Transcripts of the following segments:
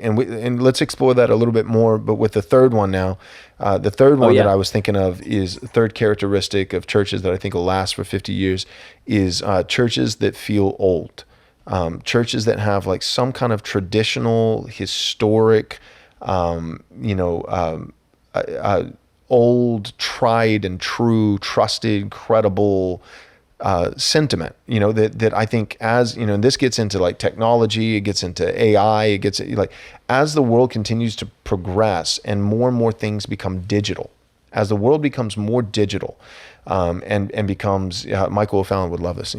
And let's explore that a little bit more, but with the third one now. The third one that I was thinking of is the third characteristic of churches that I think will last for 50 years is churches that feel old. Churches that have like some kind of traditional, historic, old, tried and true, trusted, credible sentiment, that I think and this gets into like technology, it gets into AI, it gets like, as the world continues to progress and more things become digital, as the world becomes more digital, and becomes, Michael O'Fallon would love this,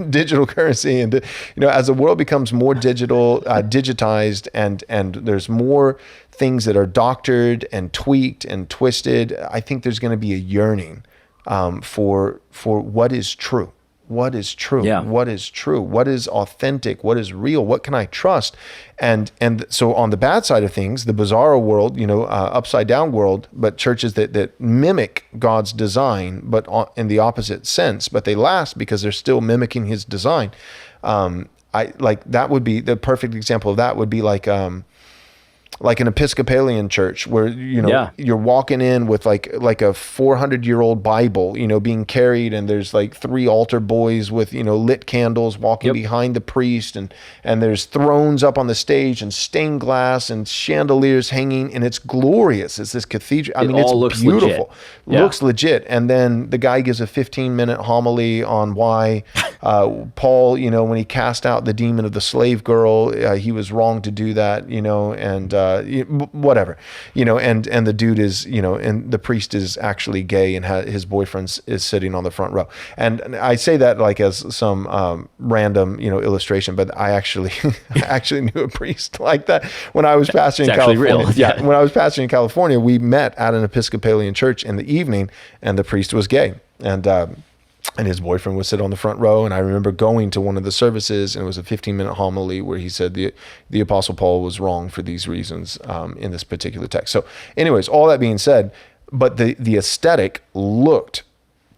digital currency. And, as the world becomes more digital, digitized, and there's more things that are doctored and tweaked and twisted, I think there's going to be a yearning for what is true. What is true? Yeah. What is true? What is authentic? What is real? What can I trust? And so on the bad side of things, the bizarro world, upside down world, but churches that mimic God's design, but in the opposite sense, but they last because they're still mimicking His design. I like that would be the perfect example of that would be like an Episcopalian church where, you're walking in with like a 400-year-old Bible, being carried, and there's like 3 altar boys with, lit candles walking behind the priest, and there's thrones up on the stage and stained glass and chandeliers hanging, and it's glorious. It's this cathedral. I mean, it's beautiful. Looks legit. And then the guy gives a 15-minute homily on why Paul, when he cast out the demon of the slave girl, he was wrong to do that, and whatever, and the dude is, and the priest is actually gay, and his boyfriend is sitting on the front row. And I say that like as some random, illustration, but I actually knew a priest like that when I was pastoring in California. Real. Yeah, when I was pastoring in California, we met at an Episcopalian church in the evening, and the priest was gay, and his boyfriend would sit on the front row. And I remember going to one of the services, and it was a 15-minute homily where he said the Apostle Paul was wrong for these reasons in this particular text. So anyways, all that being said, but the aesthetic looked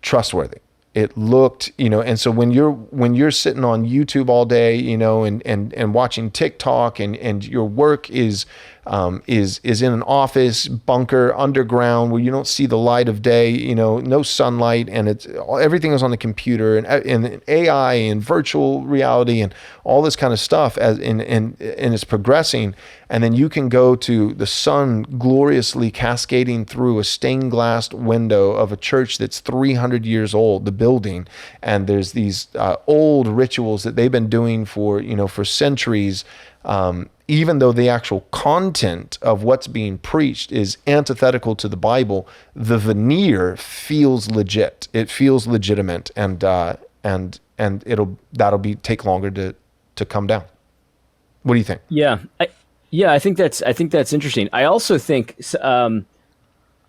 trustworthy. It looked, and so when you're sitting on YouTube all day, and watching TikTok, and your work is in an office bunker underground where you don't see the light of day, no sunlight, and everything is on the computer, and AI and virtual reality and all this kind of stuff and it's progressing. And then you can go to the sun gloriously cascading through a stained glass window of a church that's 300 years old, the building, and there's these old rituals that they've been doing for centuries. Even though the actual content of what's being preached is antithetical to the Bible, the veneer feels legit. It feels legitimate, and that'll take longer to come down. What do you think? I think that's interesting. I also think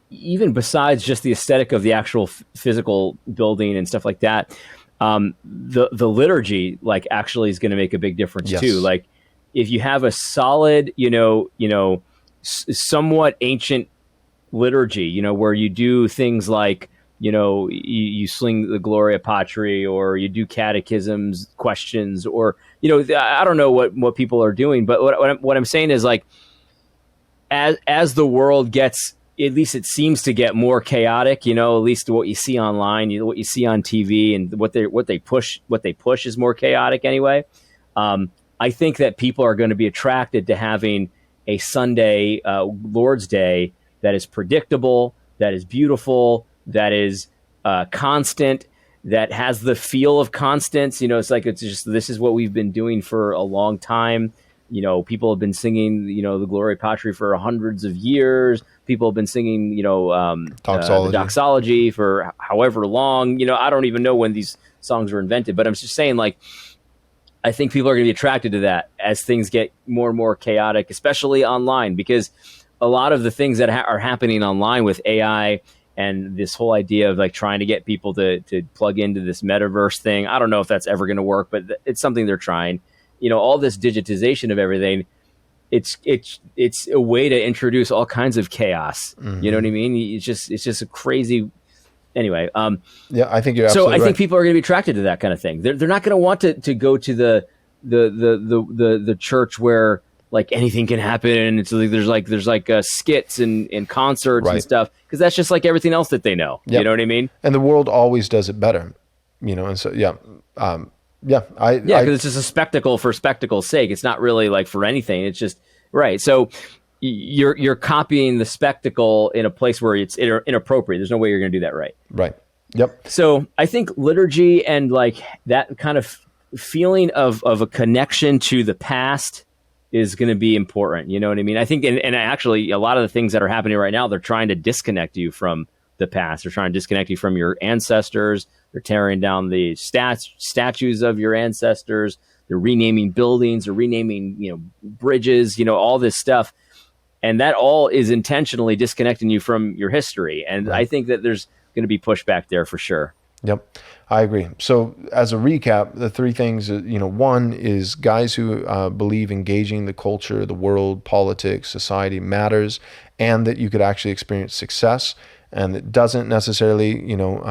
even besides just the aesthetic of the actual physical building and stuff like that, the liturgy like actually is going to make a big difference too. Like, if you have a solid, somewhat ancient liturgy, where you do things like, you sing the Gloria Patri, or you do catechisms, questions, or, I don't know what people are doing, but what I'm saying is, like, as the world gets, at least it seems to get more chaotic, at least what you see online, what you see on TV, and what they push is more chaotic anyway. I think that people are going to be attracted to having a Sunday, Lord's Day, that is predictable, that is beautiful, that is constant, that has the feel of constants. It's just, this is what we've been doing for a long time. People have been singing, the Gloria Patri for hundreds of years. People have been singing, the doxology for however long. I don't even know when these songs were invented, but I'm just saying, like, I think people are going to be attracted to that as things get more and more chaotic, especially online, because a lot of the things that are happening online with AI and this whole idea of like trying to get people to plug into this metaverse thing, I don't know if that's ever going to work, but it's something they're trying. All this digitization of everything, it's a way to introduce all kinds of chaos. Mm-hmm. You know what I mean? It's just a crazy. Anyway, I think you're absolutely so. I right. think people are going to be attracted to that kind of thing. They're not going to want to go to the church where like anything can happen, and it's like there's skits and concerts and Right. stuff, because that's just like everything else that they know. Yep. You know what I mean? And the world always does it better, and so Because it's just a spectacle for spectacle's sake. It's not really like for anything. It's just right. So you're copying the spectacle in a place where it's inappropriate. There's no way you're going to do that right. Right. Yep. So I think liturgy and like that kind of feeling of a connection to the past is going to be important. You know what I mean? I think, and actually a lot of the things that are happening right now, they're trying to disconnect you from the past. They're trying to disconnect you from your ancestors. They're tearing down the statues of your ancestors. They're renaming buildings, or renaming, bridges, all this stuff. And that all is intentionally disconnecting you from your history. And I think that there's going to be pushback there for sure. Yep, I agree. So as a recap, the three things, one is guys who believe engaging the culture, the world, politics, society matters, and that you could actually experience success. And it doesn't necessarily,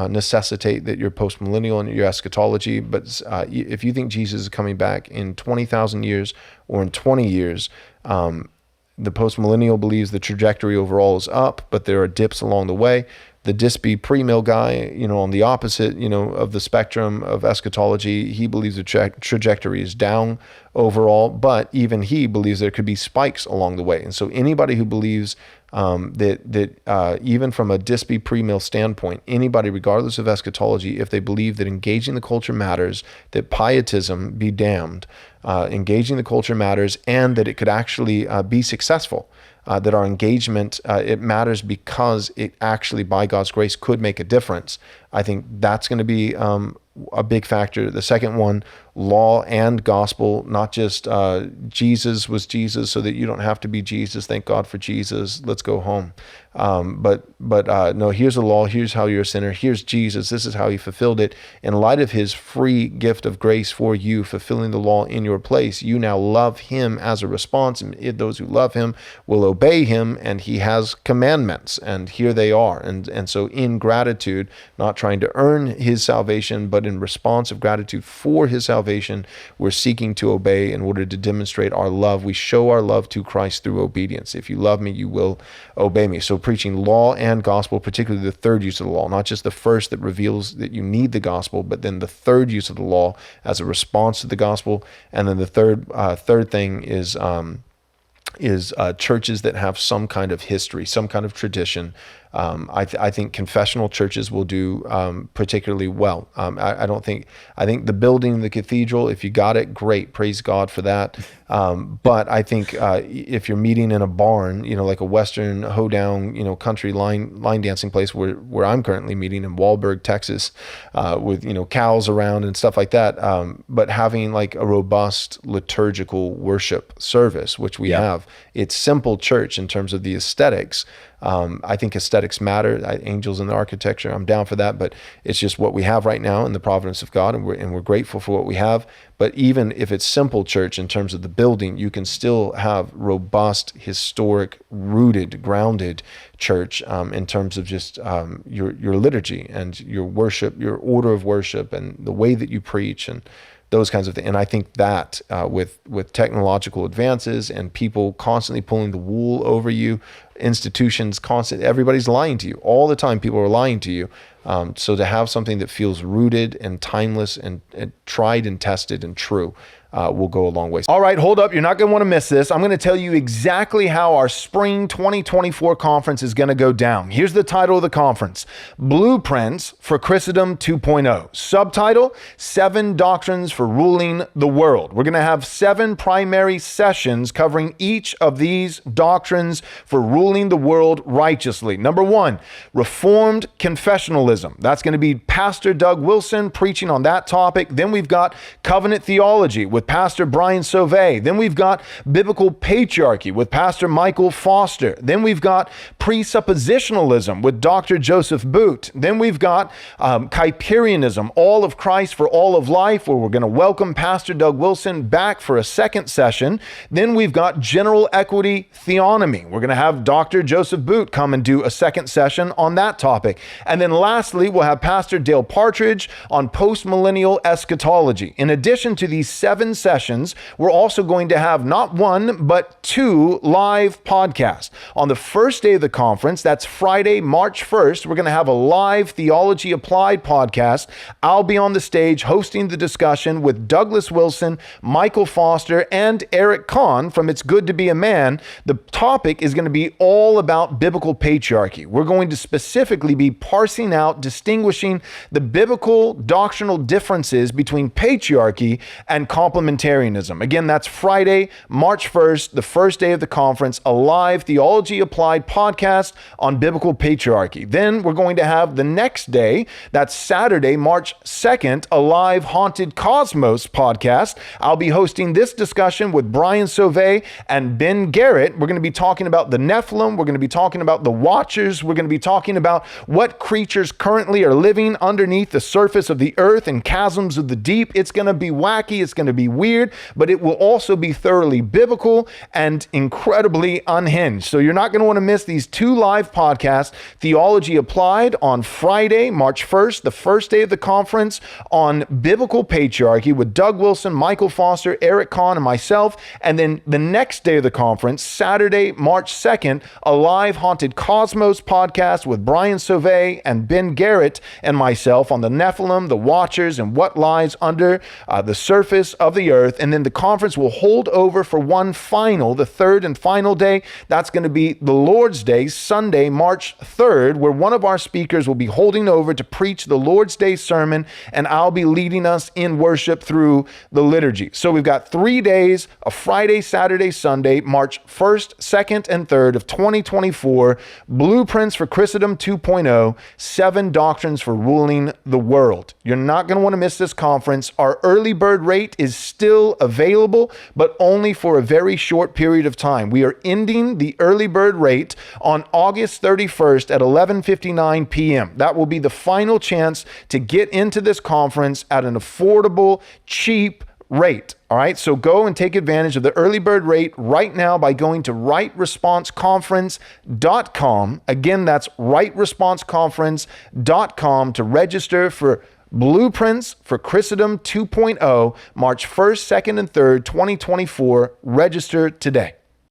necessitate that you're post-millennial in your eschatology. But if you think Jesus is coming back in 20,000 years or in 20 years, the post-millennial believes the trajectory overall is up, but there are dips along the way. The Dispy pre-mill guy, on the opposite, of the spectrum of eschatology, he believes the trajectory is down overall, but even he believes there could be spikes along the way. And so anybody who believes that even from a Dispy pre-mill standpoint, anybody, regardless of eschatology, if they believe that engaging the culture matters, that pietism be damned, engaging the culture matters, and that it could actually be successful, that our engagement, it matters because it actually, by God's grace, could make a difference. I think that's going to be a big factor. The second one, law and gospel, not just Jesus was Jesus so that you don't have to be Jesus. Thank God for Jesus. Let's go home. But no, here's the law. Here's how you're a sinner. Here's Jesus. This is how he fulfilled it. In light of his free gift of grace for you, fulfilling the law in your place, you now love him as a response. And those who love him will obey him, and he has commandments, and here they are. And so in gratitude, not trying to earn his salvation, but in response of gratitude for his salvation, we're seeking to obey in order to demonstrate our love. We show our love to Christ through obedience. If you love me, you will obey me. So preaching law and gospel, particularly the third use of the law, not just the first that reveals that you need the gospel, but then the third use of the law as a response to the gospel. And then the third thing is churches that have some kind of history, some kind of tradition. I think confessional churches will do particularly well. I think the building, the cathedral, if you got it, great, praise God for that. But I think if you're meeting in a barn, like a Western hoedown, country line dancing place where I'm currently meeting in Wahlberg, Texas, with cows around and stuff like that. But having like a robust liturgical worship service, which we have, it's simple church in terms of the aesthetics. I think aesthetics matter. Angels in the architecture, I'm down for that, but it's just what we have right now in the providence of God, and we're grateful for what we have. But even if it's simple church in terms of the building, you can still have robust, historic, rooted, grounded church in terms of just your liturgy and your worship, your order of worship, and the way that you preach and those kinds of things. And I think that with technological advances and people constantly pulling the wool over you, institutions everybody's lying to you all the time. People are lying to you. So to have something that feels rooted and timeless and tried and tested and true will go a long way. All right, hold up. You're not going to want to miss this. I'm going to tell you exactly how our spring 2024 conference is going to go down. Here's the title of the conference: Blueprints for Christendom 2.0. Subtitle: 7 Doctrines for Ruling the World. We're going to have 7 primary sessions covering each of these doctrines for ruling the world righteously. Number 1, Reformed Confessionalism. That's going to be Pastor Doug Wilson preaching on that topic. Then we've got Covenant Theology with Pastor Brian Sauvé. Then we've got Biblical Patriarchy with Pastor Michael Foster. Then we've got Presuppositionalism with Dr. Joseph Boot. Then we've got Kuyperianism, All of Christ for All of Life, where we're going to welcome Pastor Doug Wilson back for a second session. Then we've got General Equity Theonomy. We're going to have Dr. Dr. Joseph Boot come and do a second session on that topic. And then lastly, we'll have Pastor Dale Partridge on postmillennial eschatology. In addition to these 7 sessions, we're also going to have not 1, but 2 live podcasts. On the first day of the conference, that's Friday, March 1st, we're going to have a live Theology Applied podcast. I'll be on the stage hosting the discussion with Douglas Wilson, Michael Foster, and Eric Kahn from It's Good to Be a Man. The topic is going to be all about biblical patriarchy. We're going to specifically be parsing out, distinguishing the biblical doctrinal differences between patriarchy and complementarianism. Again, that's Friday, March 1st, the first day of the conference, a live Theology Applied podcast on biblical patriarchy. Then we're going to have the next day, that's Saturday, March 2nd, a live Haunted Cosmos podcast. I'll be hosting this discussion with Brian Sauvé and Ben Garrett. We're going to be talking about the Nephilim. We're going to be talking about the Watchers. We're going to be talking about what creatures currently are living underneath the surface of the earth and chasms of the deep. It's going to be wacky. It's going to be weird, but it will also be thoroughly biblical and incredibly unhinged. So you're not going to want to miss these 2 live podcasts, Theology Applied on Friday, March 1st, the first day of the conference on biblical patriarchy with Doug Wilson, Michael Foster, Eric Kahn, and myself. And then the next day of the conference, Saturday, March 2nd, a live Haunted Cosmos podcast with Brian Sauvé and Ben Garrett and myself on the Nephilim, the Watchers, and what lies under the surface of the earth. And then the conference will hold over for one final, the third and final day. That's going to be the Lord's Day, Sunday, March 3rd, where one of our speakers will be holding over to preach the Lord's Day sermon, and I'll be leading us in worship through the liturgy. So we've got 3 days, a Friday, Saturday, Sunday, March 1st, 2nd, and 3rd of 2024, Blueprints for Christendom 2.0, 7 Doctrines for Ruling the World. You're not going to want to miss this conference. Our early bird rate is still available, but only for a very short period of time. We are ending the early bird rate on August 31st at 11:59 p.m. That will be the final chance to get into this conference at an affordable, cheap rate. All right, so go and take advantage of the early bird rate right now by going to rightresponseconference.com. Again, that's rightresponseconference.com to register for Blueprints for Christendom 2.0, March 1st, 2nd, and 3rd, 2024. Register today.